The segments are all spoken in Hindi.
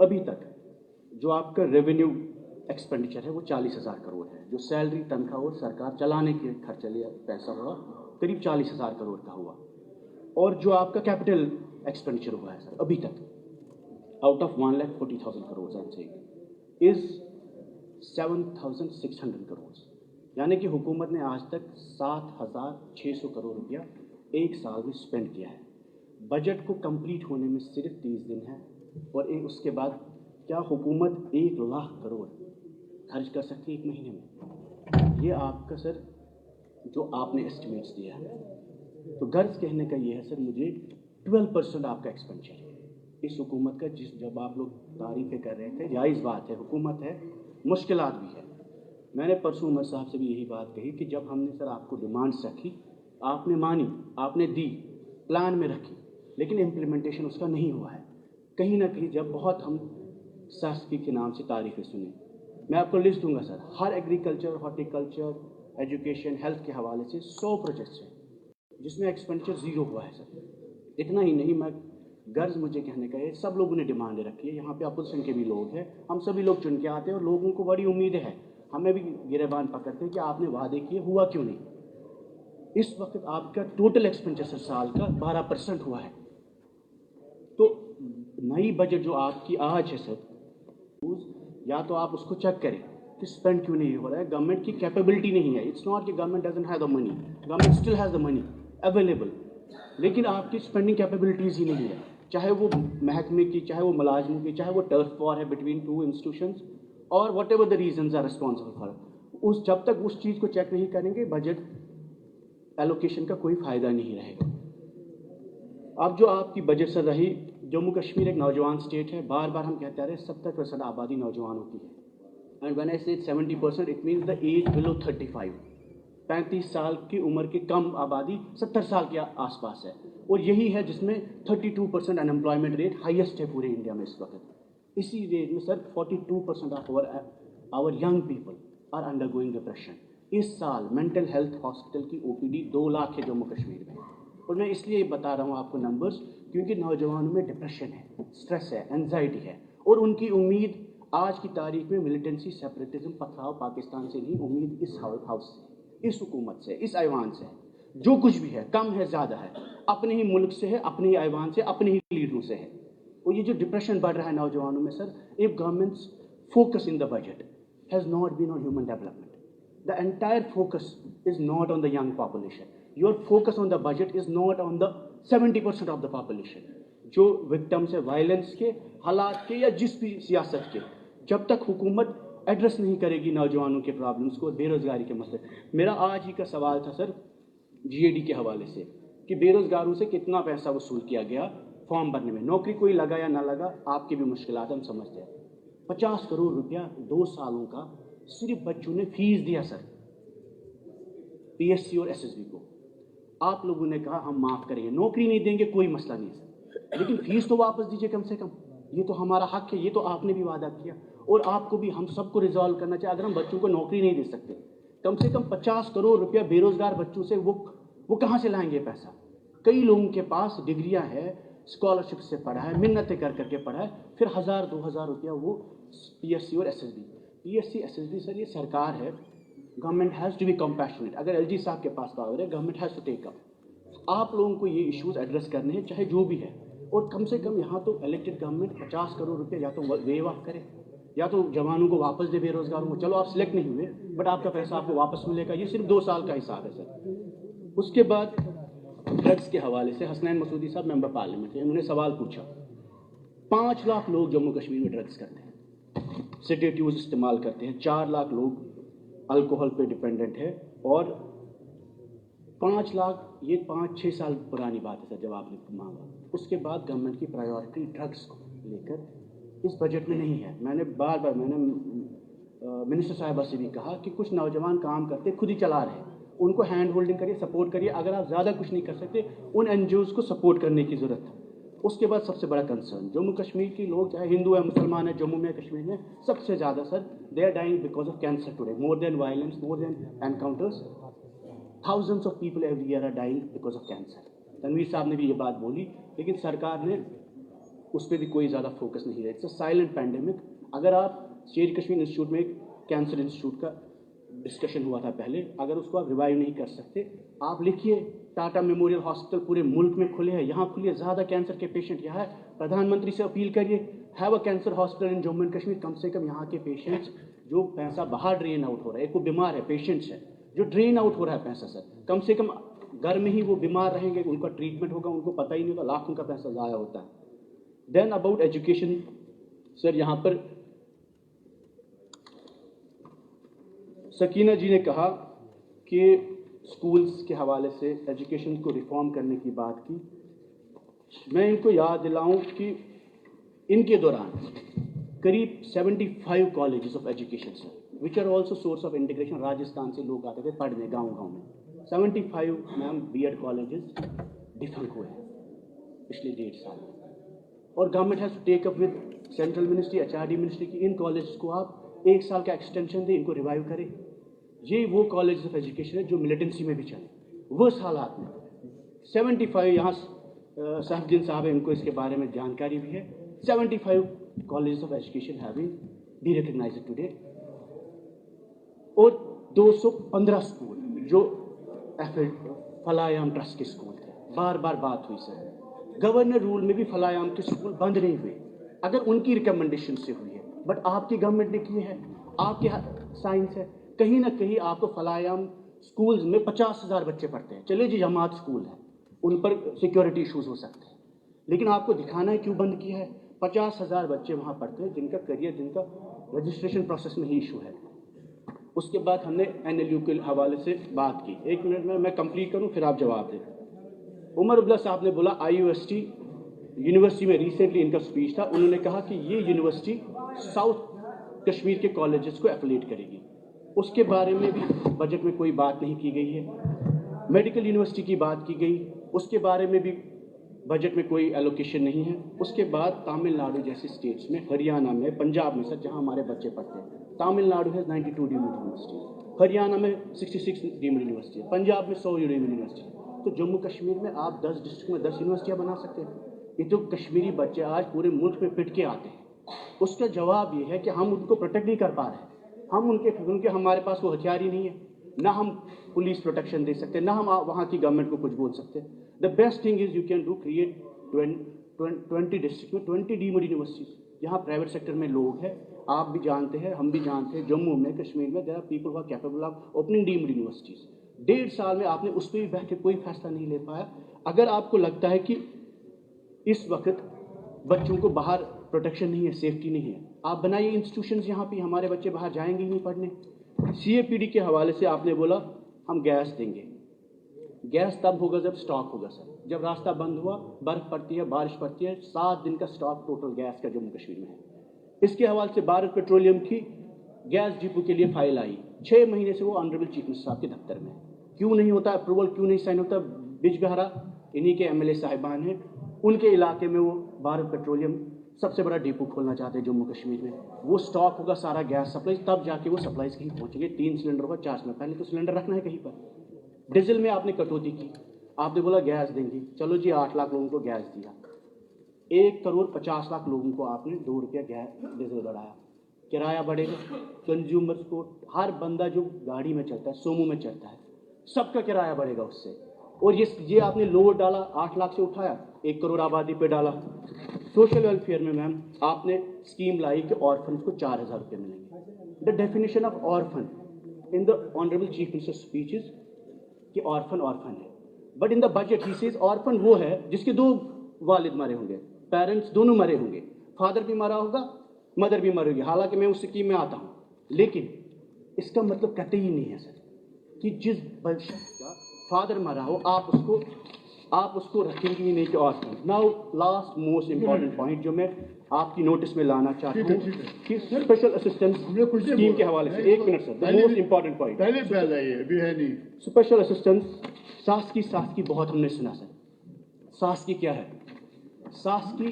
अभी तक जो आपका रेवेन्यू एक्सपेंडिचर है वो 40,000 करोड़ है। जो सैलरी, तनख्वाह और सरकार चलाने के खर्चे लिए पैसा हुआ करीब 40,000 करोड़ का हुआ। और जो आपका कैपिटल एक्सपेंडिचर हुआ है सर अभी तक out of 1,40,000 crore I am saying is 7,600 crore, यानी कि हुकूमत ने आज तक 7,600 करोड़ रुपया एक साल में स्पेंड किया है। बजट को कंप्लीट होने में सिर्फ 30 दिन है और उसके बाद क्या हुकूमत 1,00,000 करोड़ खर्च कर सकती है एक महीने में? ये आपका सर जो आपने एस्टिमेट्स दिया है, तो गर्ज कहने का ये है सर मुझे 12% आपका एक्सपेंडिचर है इस हुकूमत का। जब आप लोग तारीफ़ें कर रहे थे, जायज़ बात है, हुकूमत है, मुश्किलात भी है। मैंने परसों उमर साहब से भी यही बात कही कि जब हमने सर आपको डिमांड्स रखी, आपने मानी, आपने दी, प्लान में रखी, लेकिन इम्प्लीमेंटेशन उसका नहीं हुआ है। कहीं ना कहीं जब बहुत हम शासकी के नाम से तारीफ़ें सुने, मैं आपको लिस्ट दूंगा सर, हर एग्रीकल्चर, हॉर्टिकल्चर, एजुकेशन, हेल्थ के हवाले से 100 प्रोजेक्ट्स हैं जिसमें एक्सपेंडिचर ज़ीरो हुआ है सर। इतना ही नहीं, मैं गर्ज मुझे कहने का है, सब लोगों ने डिमांडें रखी है, यहाँ पे अपोजिशन के भी लोग हैं, हम सभी लोग चुन के आते हैं और लोगों को बड़ी उम्मीदें हैं, हमें भी गिरेबान पकड़ते हैं कि आपने वादे किए, हुआ क्यों नहीं। इस वक्त आपका टोटल एक्सपेंडिचर साल का 12% हुआ है। तो नई बजट जो आपकी आज है सर, या तो आप उसको चेक करें कि स्पेंड क्यों नहीं हो रहा है। गवर्नमेंट की कैपेबिलिटी नहीं है। इट्स नॉट कि government doesn't have the money, government still has the money available, लेकिन आपकी स्पेंडिंग कैपेबिलिटीज़ ही नहीं है, चाहे वो महकमे की, चाहे वो मुलाजमों की, चाहे वो टर्फ वॉर है बिटवीन टू इंस्टीट्यूशंस और whatever the reasons are responsible for. जब तक उस चीज़ को चेक नहीं करेंगे, बजट एलोकेशन का कोई फ़ायदा नहीं रहेगा। अब जो आपकी बजट सर रही, जम्मू कश्मीर एक नौजवान स्टेट है, बार बार हम कहते आ रहे हैं 70% आबादी नौजवानों की है। And when I say 70%, it means the age below 35, 35 साल की उम्र की कम आबादी 70 साल के आसपास है, और यही है जिसमें 32% अनएम्प्लॉयमेंट रेट हाईएस्ट है पूरे इंडिया में इस वक्त। इसी रेट में sir 42% of our young people are undergoing depression. इस साल मेंटल हेल्थ हॉस्पिटल की OPD 2 लाख है जम्मू कश्मीर में। और मैं इसलिए बता रहा हूँ आपको नंबर्स, क्योंकि नौजवानों में डिप्रेशन है, स्ट्रेस है, एंजाइटी है, और उनकी उम्मीद आज की तारीख में मिलिटेंसी, सेपरेटिज्म, पथराव पाकिस्तान से नहीं, उम्मीद इस हाउस से, इस हुकूमत से, इस ऐवान से। जो कुछ भी है, कम है, ज़्यादा है, अपने ही मुल्क से है, अपने ही ऐवान से, अपने ही लीडरों से है। और ये जो डिप्रेशन बढ़ रहा है नौजवानों में sir, if governments focus in the budget has not been on human development, the entire focus is not on the young population. Your focus on the budget is not on the 70% of the population जो victims है वायलेंस के, हालात के, या जिस भी सियासत के। जब तक हुकूमत एड्रेस नहीं करेगी नौजवानों के प्रॉब्लम्स को, बेरोजगारी के मसले। मेरा आज ही का सवाल था सर GAD के हवाले से कि बेरोजगारों से कितना पैसा वसूल किया गया फॉर्म भरने में, नौकरी कोई लगा या ना लगा, आपकी भी मुश्किलात हम समझते हैं। 50 करोड़ रुपया 2 सालों का सिर्फ बच्चों ने फीस दिया सर, PSC और SSB को। आप लोगों ने कहा हम माफ़ करेंगे, नौकरी नहीं देंगे, कोई मसला नहीं सर, लेकिन फीस तो वापस दीजिए कम से कम, ये तो हमारा हक है, ये तो आपने भी वादा किया, और आपको भी, हम सबको रिजॉल्व करना चाहिए। अगर हम बच्चों को नौकरी नहीं दे सकते, कम से कम 50 करोड़ रुपया बेरोजगार बच्चों से वो कहाँ से लाएंगे पैसा? कई लोगों के पास डिग्रियाँ है, स्कॉलरशिप से पढ़ा है, मिन्नतें कर करके पढ़ा है, फिर 1,000-2,000 रुपया वो PSC और SSB। PSC SSB सर ये सरकार है, government has to be compassionate. अगर LG साहब के पास पावर है, government has to take up. आप लोगों को ये इश्यूज एड्रेस करने हैं, चाहे जो भी है, और कम से कम यहाँ तो इलेक्टेड गवर्नमेंट 50 करोड़ रुपये या तो वेव ऑफ करे, या तो जवानों को वापस दे, बेरोजगारों को। चलो आप सिलेक्ट नहीं हुए, बट आपका पैसा आपको वापस मिलेगा। ये सिर्फ 2 साल का हिसाब है सर। उसके बाद ड्रग्स के हवाले से हसनैन मसूदी साहब मेंबर पार्लियामेंट थे, उन्होंने सवाल पूछा। 5 लाख लोग जम्मू कश्मीर में ड्रग्स करते हैं, सेडेटिव्स इस्तेमाल करते हैं, 4 लाख लोग अल्कोहल पे डिपेंडेंट है, और 5 लाख, ये 5-6 साल पुरानी बात है सर जब आपने मांगा। उसके बाद गवर्नमेंट की प्रायोरिटी ड्रग्स को लेकर इस बजट में नहीं है। मैंने बार मिनिस्टर साहिबा से भी कहा कि कुछ नौजवान काम करते खुद ही चला रहे हैं, उनको हैंड होल्डिंग करिए, सपोर्ट करिए। अगर आप ज़्यादा कुछ नहीं कर सकते, उन NGOs को सपोर्ट करने की ज़रूरत है। उसके बाद सबसे बड़ा कंसर्न, जम्मू कश्मीर के लोग, चाहे हिंदू है, मुसलमान है, जम्मू में, कश्मीर में, सबसे ज़्यादा sir they are dying because of cancer today, more than violence, more than encounters. Thousands of people every year are dying because of cancer. Tanveer साहब ने भी ये बात बोली, लेकिन सरकार ने उस पर भी कोई ज़्यादा फोकस नहीं है। It's a silent pandemic. अगर आप शेर कश्मीर इंस्टीट्यूट में, कैंसर इंस्टीट्यूट का डिस्कशन हुआ था पहले, अगर उसको आप रिवाइव नहीं कर सकते, आप लिखिए टाटा मेमोरियल हॉस्पिटल पूरे मुल्क में खुले हैं, यहाँ खुलिए, ज़्यादा कैंसर के पेशेंट यहाँ है। प्रधानमंत्री से अपील करिए, have a cancer hospital in Jammu and Kashmir. कम से कम यहाँ के पेशेंट्स जो पैसा बाहर ड्रेन आउट हो रहा है, एक वो बीमार है, पेशेंट्स है जो ड्रेन आउट हो रहा है पैसा, सर कम से कम घर में ही वो बीमार रहेंगे, उनका ट्रीटमेंट होगा, उनको पता ही नहीं होगा, लाखों का पैसा ज़ाया होता है। देन अबाउट एजुकेशन, सर यहाँ पर सकीना जी ने कहा कि स्कूल्स के हवाले से एजुकेशन को रिफॉर्म करने की बात की। मैं इनको याद दिलाऊं कि इनके दौरान करीब 75 colleges of education sir, which are also source of integration. Rajasthan से लोग आते थे पढ़ने गांव-गांव में। 75 मैम बीएड कॉलेजेस डिफंक हुए हैं पिछले 1.5 साल में, और government has to take up with central ministry, HRD ministry की इन कॉलेज को आप 1 साल का एक्सटेंशन दें, इनको रिवाइव करें। ये वो कॉलेज ऑफ एजुकेशन है जो मिलिटेंसी में भी चले। वो हालात में 75 यहाँ साहबुद्दीन साहब है, इनको इसके बारे में जानकारी भी है। 75 college of education have been derecognised today, और 215 स्कूल जो फलायाम ट्रस्ट के स्कूल थे। बार बार बात हुई सर, गवर्नर रूल में भी फलायाम के स्कूल बंद नहीं हुए, अगर उनकी रिकमेंडेशन से हुई है, बट आपकी गवर्नमेंट ने की है, आपके साइंस है। कहीं ना कहीं आपको फलायाम स्कूल्स में 50,000 बच्चे पढ़ते हैं, चलिए जी जमात स्कूल है, उन पर सिक्योरिटी इशूज़ हो सकते हैं, लेकिन आपको दिखाना है क्यों बंद किया है। 50,000 बच्चे वहाँ पढ़ते हैं जिनका करियर, जिनका रजिस्ट्रेशन प्रोसेस में ही इशू है। उसके बाद हमने NLU के हवाले से बात की। 1 मिनट में मैं कंप्लीट करूँ फिर आप जवाब दें। उमर अब्दुल्ला साहब ने बोला IUST यूनिवर्सिटी में रिसेंटली इनका स्पीच था, उन्होंने कहा कि ये यूनिवर्सिटी साउथ कश्मीर के कॉलेजेस को एफिलिएट करेगी। उसके बारे में भी बजट में कोई बात नहीं की गई है। मेडिकल यूनिवर्सिटी की बात की गई, उसके बारे में भी बजट में कोई एलोकेशन नहीं है। उसके बाद तमिलनाडु जैसे स्टेट्स में, हरियाणा में, पंजाब में सर जहां हमारे बच्चे पढ़ते हैं, तमिलनाडु है 92 डीम्ड यूनिवर्सिटी, हरियाणा में 66 डीम्ड यूनिवर्सिटी, पंजाब में 100 डीम्ड यूनिवर्सिटी। तो जम्मू कश्मीर में आप 10 डिस्ट्रिक्ट में 10 यूनिवर्सिटियाँ बना सकते हैं। ये तो कश्मीरी बच्चे आज पूरे मुल्क में पिट के आते हैं। उसका जवाब ये है कि हम उनको प्रोटेक्ट नहीं कर पा रहे हैं। हम उनके हमारे पास वो हथियार ही नहीं है, ना हम पुलिस प्रोटेक्शन दे सकते, ना हम वहाँ की गवर्नमेंट को कुछ बोल सकते। The best thing is you can do create 20 district में 20 डीम्ड यूनिवर्सिटीज, जहाँ प्राइवेट सेक्टर में लोग हैं, आप भी जानते हैं, हम भी जानते हैं, जम्मू में, कश्मीर में there are people who are capable of opening deemed universities. 1.5 साल में आपने उस पर भी बैठ के कोई फैसला नहीं ले पाया। अगर आपको लगता है कि इस वक्त बच्चों को बाहर प्रोटेक्शन नहीं है, सेफ्टी नहीं है, आप बनाइए इंस्टीट्यूशंस, यहाँ पे हमारे बच्चे बाहर जाएंगे ही नहीं पढ़ने। CAPD के हवाले से आपने बोला हम गैस देंगे, गैस तब होगा जब स्टॉक होगा सर। जब रास्ता बंद हुआ, बर्फ़ पड़ती है, बारिश पड़ती है, 7 दिन का स्टॉक टोटल गैस का जम्मू कश्मीर में है। इसके हवाले से भारत पेट्रोलियम की गैस डिपो के लिए फाइल आई, 6 महीने से वो ऑनरेबल चीफ मिनिस्टर साहब के दफ्तर में। क्यों नहीं होता अप्रूवल, क्यों नहीं साइन होता? बिजबहरा इन्हीं के MLA साहिबान हैं, उनके इलाके में वो भारत पेट्रोलियम सबसे बड़ा डिपो खोलना चाहते हैं जम्मू कश्मीर में। वो स्टॉक होगा सारा गैस सप्लाई, तब जाके वो सप्लाईज कहीं पहुँचेंगे। 3 सिलेंडर होगा, 4 सिलेंडर, पहले तो सिलेंडर रखना है कहीं पर। डीजल में आपने कटौती की, आपने बोला गैस देंगे, चलो जी 8 लाख लोगों को गैस दिया, 1,50,00,000 लोगों को आपने 2 रुपया गैस डीजल बढ़ाया, किराया बढ़ेगा। कंज्यूमर्स को, हर बंदा जो गाड़ी में चलता है, सोमो में चलता है, सबका किराया बढ़ेगा उससे। और ये आपने लोड डाला, 8 लाख से उठाया, 1 करोड़ आबादी पे डाला। सोशल वेलफेयर में मैम आपने स्कीम लाई कि ऑर्फन को 4,000 रुपये मिलेंगे। The definition of orphan in the honourable chief minister speech is कि ऑर्फन ऑर्फन है, but in the budget he says orphan वो है जिसके 2 वालिद मरे होंगे, पेरेंट्स दोनों मरे होंगे, फादर भी मरा होगा, मदर भी मरी होगी। हालांकि मैं उस स्कीम में आता हूँ, लेकिन इसका मतलब कहते ही नहीं है सर कि जिस बच्चे का फादर मरा हो आप उसको रखेंगे ही नहीं कि orphan. Now last most important point जो मैं आपकी नोटिस में लाना चाहता हूँ कि स्पेशल असिस्टेंस स्कीम के हवाले से। 1 minute sir, the most important point पहले अभी है नहीं। स्पेशल असिस्टेंस सास की बहुत हमने सुना सर। सास की क्या है? सास की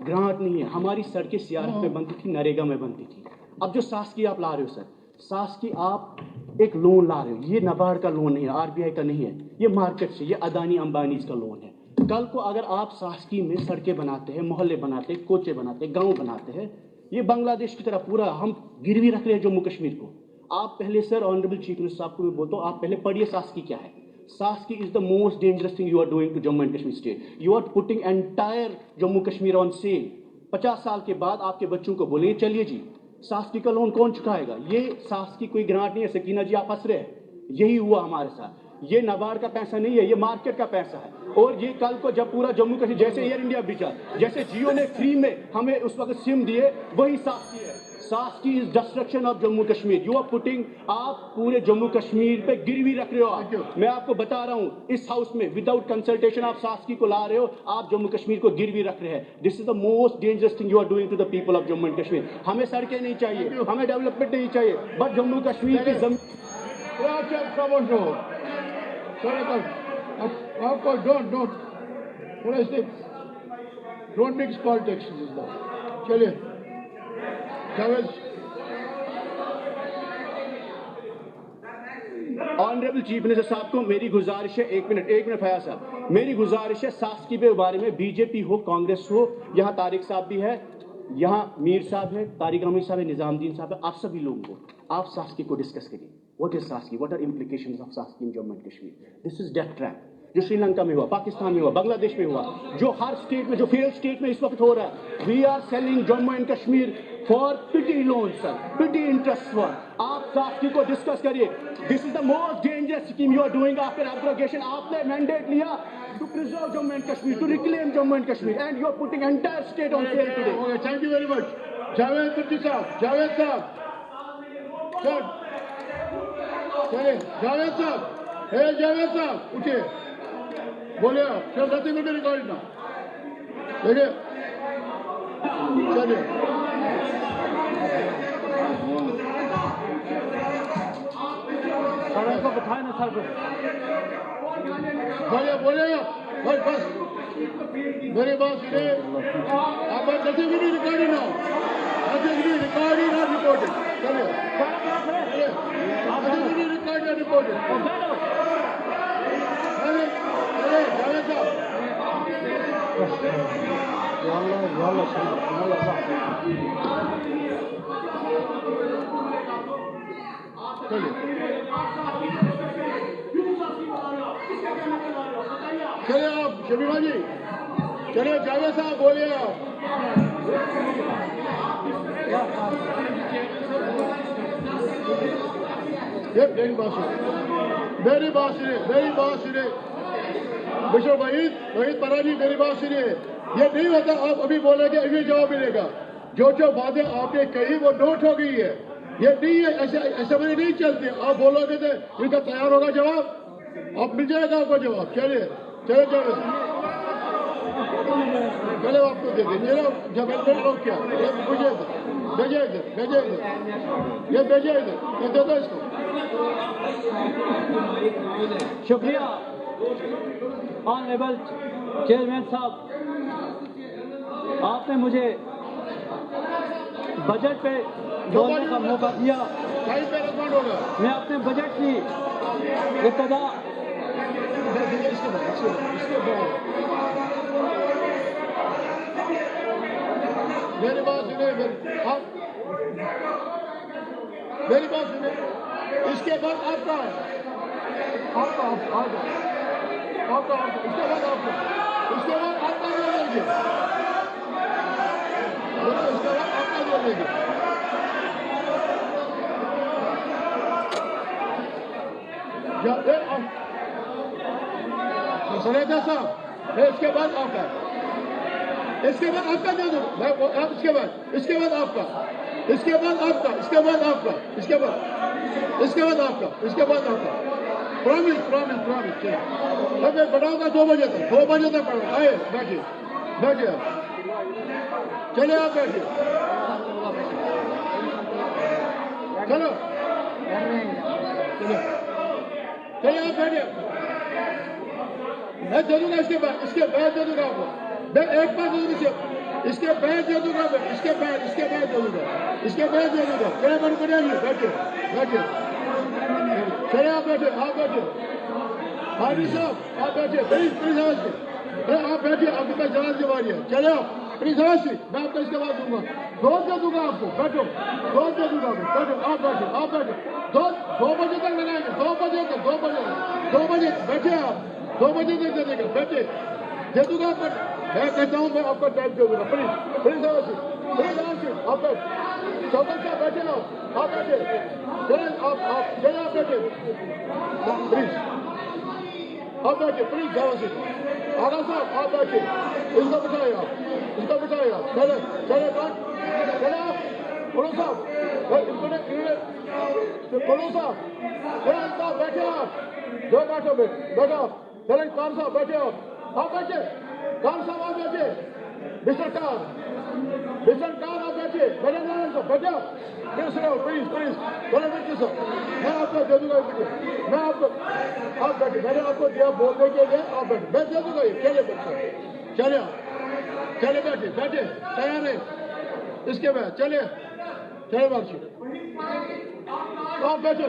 ग्रांट नहीं है। हमारी सड़कें CRF में बनती थी, नरेगा में बनती थी। अब जो सास की आप ला रहे हो सर, सास की आप एक लोन ला रहे हो, ये नाबार्ड का लोन नहीं है, RBI का नहीं है, ये मार्केट से, ये अदानी अंबानीज का लोन है। कल को अगर आप शासकीय में सड़कें बनाते हैं, मोहल्ले बनाते हैं, कोचे बनाते हैं, गांव बनाते हैं, ये बांग्लादेश की तरह पूरा हम गिरवी रख रहे हैं जम्मू कश्मीर को। आप पहले सर, ऑनरेबल चीफ मिनिस्टर साहब को भी बोलता हूँ, आप पहले पढ़िए शासकीय क्या है। शासकीय is the most dangerous thing you are doing to Jammu and Kashmir state. You are putting entire Jammu Kashmir on sale. 50 साल के बाद आपके बच्चों को बोले चलिए जी, शासकीय का लोन कौन चुकाएगा? ये शासकीय कोई ग्रांट नहीं है। सकीना जी, आप हंस रहे हैं, यही हुआ हमारे साथ। ये नाबार्ड का पैसा नहीं है, ये मार्केट का पैसा है। और ये कल को जब पूरा जम्मू कश्मीर, जैसे एयर इंडिया बिचा, जैसे जियो ने फ्री में हमें उस वक्त सिम दिए, वही शासकीय है। शासकीय is destruction of Jammu Kashmir. You are putting, आप पूरे जम्मू कश्मीर पे गिरवी रख रहे हो आप। मैं आपको बता रहा हूँ, इस हाउस में विदाउट कंसल्टेशन आप शासकीय को ला रहे हो, आप जम्मू कश्मीर को गिरवी रख रहे हैं। This is the most dangerous thing you are doing to the people of Jammu and Kashmir. हमें सड़कें नहीं चाहिए, हमें डेवलपमेंट नहीं चाहिए, बट जम्मू कश्मीर की जमीन don't mix politics. चलिए जावेद। ऑनरेबल चीफ मिनिस्टर साहब को मेरी गुजारिश है, एक मिनट फयाज साहब, मेरी गुजारिश है, शासकीय के बारे में बीजेपी हो, कांग्रेस हो, यहाँ तारिक साहब भी है, यहाँ मीर साहब है, तारिक अमीर साहब है, निजामुद्दीन साहब है, आप सभी लोगों को आप शासकीय को डिस्कस करिए। व्हाट इज शासकीय, व्हाट आर इम्प्लीकेशंस ऑफ शासकीय in Jammu and Kashmir. This is death trap, जो श्रीलंका में हुआ, पाकिस्तान में हुआ, बांग्लादेश में हुआ, जो हर स्टेट में, जो फेल स्टेट में इस वक्त हो रहा है। We are selling Jammu and Kashmir for petty loan sir, petty interest for. आप शासकीय को डिस्कस करिए। This is the most dangerous scheme you are doing after abrogation. आपने मैंडेट लिया to preserve Jammu and Kashmir, to reclaim Jammu and Kashmir, and you are putting entire state on sale today. Thank you very much. Javed Kurti साहब, जावेद साहब, सर चलिए जावेद साहब, हे जावेद साहब उठिए, बोलिए आप। Sir nothing will be recorded now. देखिए चलिए सर को बताए ना सर, बोलिए बस बस मेरी बात सुनिए। आप nothing will be recorded now, nothing will be recorded not reported. चलिए nothing will be recorded not reported. Javed साहब चलिए आप शमीमा जी, चलिए जावेद साहब बोलिए आप। मेरी बात सुनिए मिस्टर वहीद पराजी, मेरी बात सुनिए। ये नहीं होता आप अभी बोलेंगे अभी जवाब मिलेगा। जो बातें आपने कही वो नोट हो गई है, ये नहीं है, ऐसे मेरे नहीं चलते। आप बोलोगे तो इनका तैयार होगा जवाब, आप मिल जाएगा आपको जवाब। चलिए चले चले आपको दे दें। चलो जब लोग क्या मुझे भेजे इधर, ये भेजे इधर, ये दे दो इसको। शुक्रिया ऑनरेबल चेयरमैन साहब, आपने मुझे बजट पे बोलने का मौका दिया। मैं अपने बजट की इब्तिदा मेरी बात सुनिए, मेरी बात सुनिए। इसके बाद आपका इसके बाद आपका दे देंगे, इसके बाद आपका दे देंगे। सनेजा साहब, इसके बाद आपका, इसके बाद आपका दे दो। इसके बाद आपका, इसके बाद आपका, इसके बाद आपका, इसके बाद आपका, इसके बाद आपका। प्रॉमिस चलिए मैं बढ़ाऊंगा 2 बजे तक, 2 बजे तक बढ़ाऊंगा। आए बैठिए चलिए आप बैठिए, चलो चलिए आप बैठिए। मैं दे दूंगा इसके बाद दे दूंगा आपको। मैं एक बार दे दूंगा, इसके बाद दे दूंगा मैं, इसके बाद दे दूंगा। चलिए बंद करिए, बैठिए चलिए आप बैठे, हाजी साहब आप बैठिए, प्लीज आवाज अरे आप बैठिए, आपके पास जनाज की बारी है, चले आप प्लीज हवासी, मैं आपको इसके बाद दूंगा, रोज दे दूंगा आपको, बैठो, रोज दे दूंगा आपको, बैठो, आप बैठो, 2 बजे तक लगाएंगे, 2 बजे तक, 2 बजे बैठे आप, 2 बजे तक दे देगा, बैठे, दे दूंगा आपको, मैं कहता हूँ मैं आपको टाइम दे दूंगा, प्लीज हवासी, आप बैठ, चौधरी साहब बैठे आप बैठे, चले आप बैठे, प्लीज आप बैठे, प्लीज हवासी, आगा साहब आप बैठे, इसको बिठाइए आप, चले कौन, चले आप, बोलो साहब, बोलो साहब, बैठे आप, जो बैठो, चले खान साहब बैठे आप बैठे, खान साहब आप बैठे, मिस्टर खान आप बैठे, बैठे नारायण साहब बैठे आप, प्लीज, बोलो मिस्टर साहब, मैं आपको दे दूंगा, मैं आपको, आप बैठे, मैंने आपको दिया बोलने के लिए, आप बैठे, मैं दे दूंगा ये, चले बच्चे, चले बैठे, तैयार है, इसके बाद चले बात, आप बैठे,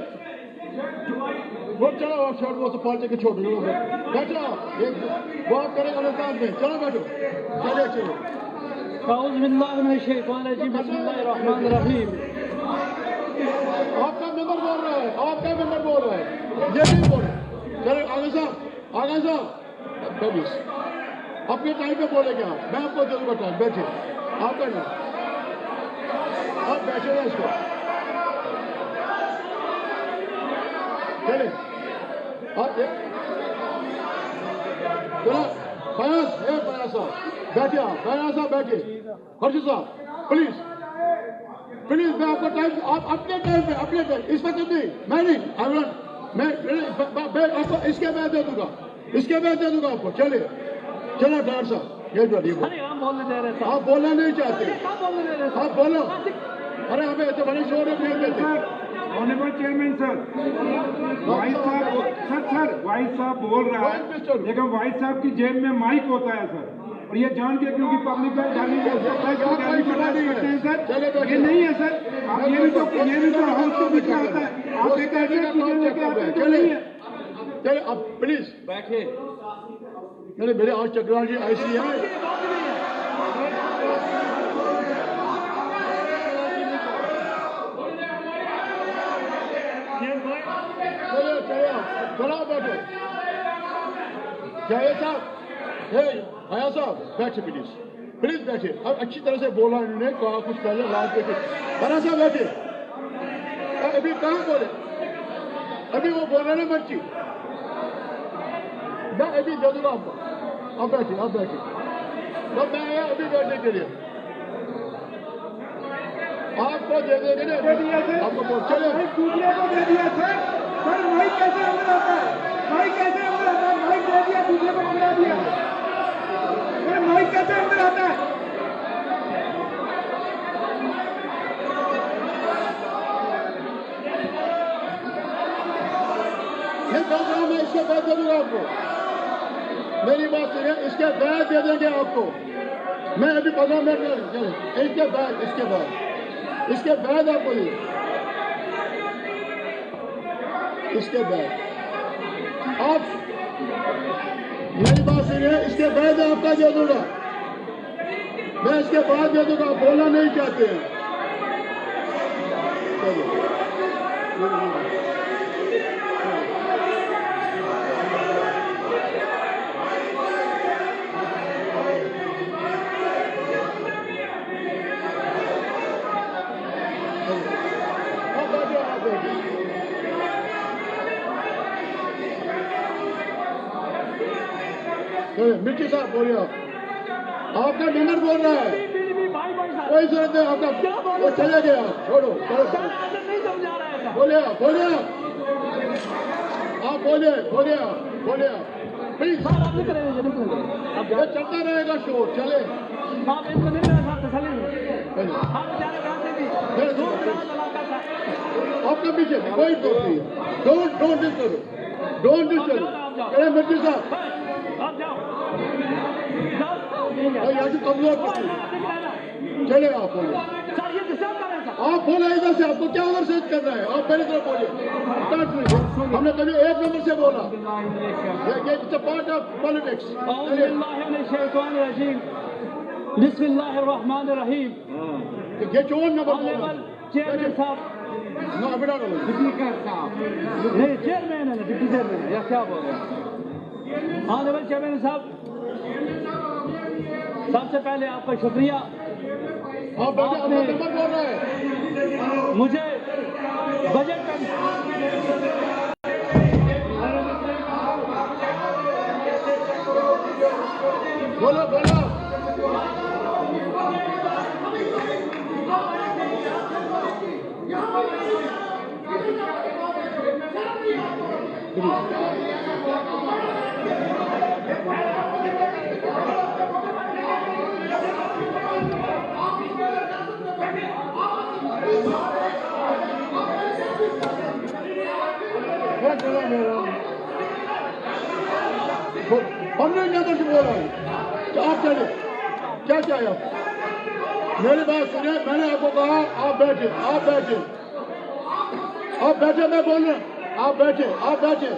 वो चलो आप छोड़ दो, तो पार्टी के छोड़ दो, बैठो आप, बात करेंगे अनुदान में, चलो बैठो, चलो आपका मेंबर बोल रहा है, ये नहीं बोले, चलो आगे साहब अपने टाइम पे बोलेंगे आप, मैं आपको दे दूंगा टाइम, बैठे आप करना, आप बैठे ना इसको, चले चलो फयाज साहब बैठे आप, बैठे, हर्षद साहब प्लीज, मैं आपको टाइम, आप अपने टाइम पे, इस वक्त नहीं, मैं नहीं, मैं आपको इसके बाद दे दूंगा आपको, चलो डॉक्टर साहब, ये आप बोलना नहीं चाहते, आप बोलो, अरे हमें ऐसे बड़े शोर में नहीं देते, ऑनरेबल चेयरमैन सर, वाइस साहब बोल रहा है, लेकिन वाइस साहब की जेब में माइक होता है सर, और ये जान के क्योंकि पब्लिक में जाने सर, ये नहीं है सर, आप ये भी तो हाउस के बीच में आता है, आप एक ऐसे लेके आते हैं, नहीं है। चलो अब प्लीज बैठिए, मेरे आज टेक्नोलॉजी ऐसी है, चलो बैठो, जय साहब, हया साहब बैठे, प्लीज बैठे, अब अच्छी तरह से बोला इन्होंने, कहा कुछ पहले लास्ट बैठे, हरा साहब बैठे, अभी कहाँ बोले, अभी वो बोल रहे ना बच्ची, मैं अभी दे दूंगा आपको, आप बैठे, तब मैं आया अभी बैठने के लिए, आपको दे देंगे ना, आपको चले दूसरे को दे दिया सर, माइक कैसे अंदर आता है, माइक दे दिया, दूसरे को पकड़ा दिया, माइक कैसे अंदर आता है, मैं इसके बाद दे दूंगा आपको, मेरी बात सुनिए, इसके बाद दे देंगे आपको, मैं अभी 15 मिनट चले, इसके बाद आपको नहीं, इसके बाद आप मेरी बात सुनिए, इसके बाद आपका दे दूंगा, मैं इसके बाद दे दूंगा, बोलना नहीं चाहते हैं, मिट्टी साहब बोलिए, आपका मेंबर बोल रहा है, कोई जरूरत नहीं, आपका वो चले गए, आप छोड़ो, बोलिए प्लीज, ये चलता रहेगा शोर, चले आपका पीछे कोई डोंट डिस्टर्ब, मिट्टी साहब यहाँ से कमजोर, चले आप बोलिए, आप बोले इधर से, आपको क्या उधर से करना है? आप पहले तरफ बोलिए। हमने कभी एक नंबर से बोला, ये पार्ट ऑफ पॉलिटिक्स। बिस्मिल्लाहिर्रहमानिर्रहीम। ये 54 नंबर चेयरमैन साहब, नहीं चेयरमैन है ना, डिप्टी चेयरमैन है या क्या बोल रहे हैं? ऑनरेबल चेयरमैन साहब, सबसे पहले आपका शुक्रिया। आपने मुझे बजट का बोलो बोलो। हमने क्या से बोला है कि आप चले, क्या चाहिए आप? मेरी बात सुनिए, मैंने आपको कहा आप बैठे, आप बैठे, आप बैठे, मैं बोल रहा हूँ, आप बैठे, आप बैठे।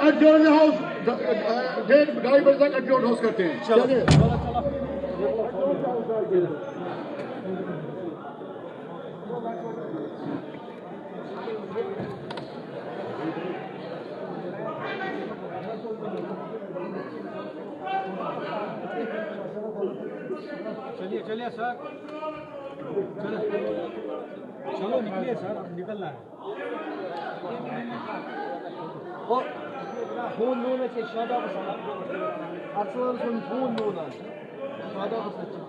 adjourn the house, डेढ़ ढाई बजे तक adjourn हाउस करते हैं। चलिए चलिए चलिए सर, चलो निकलिए सर, निकलना है। O Hohen Lohn ist jetzt schade, aber hat so einen hohen Lohn. Schade, aber es ist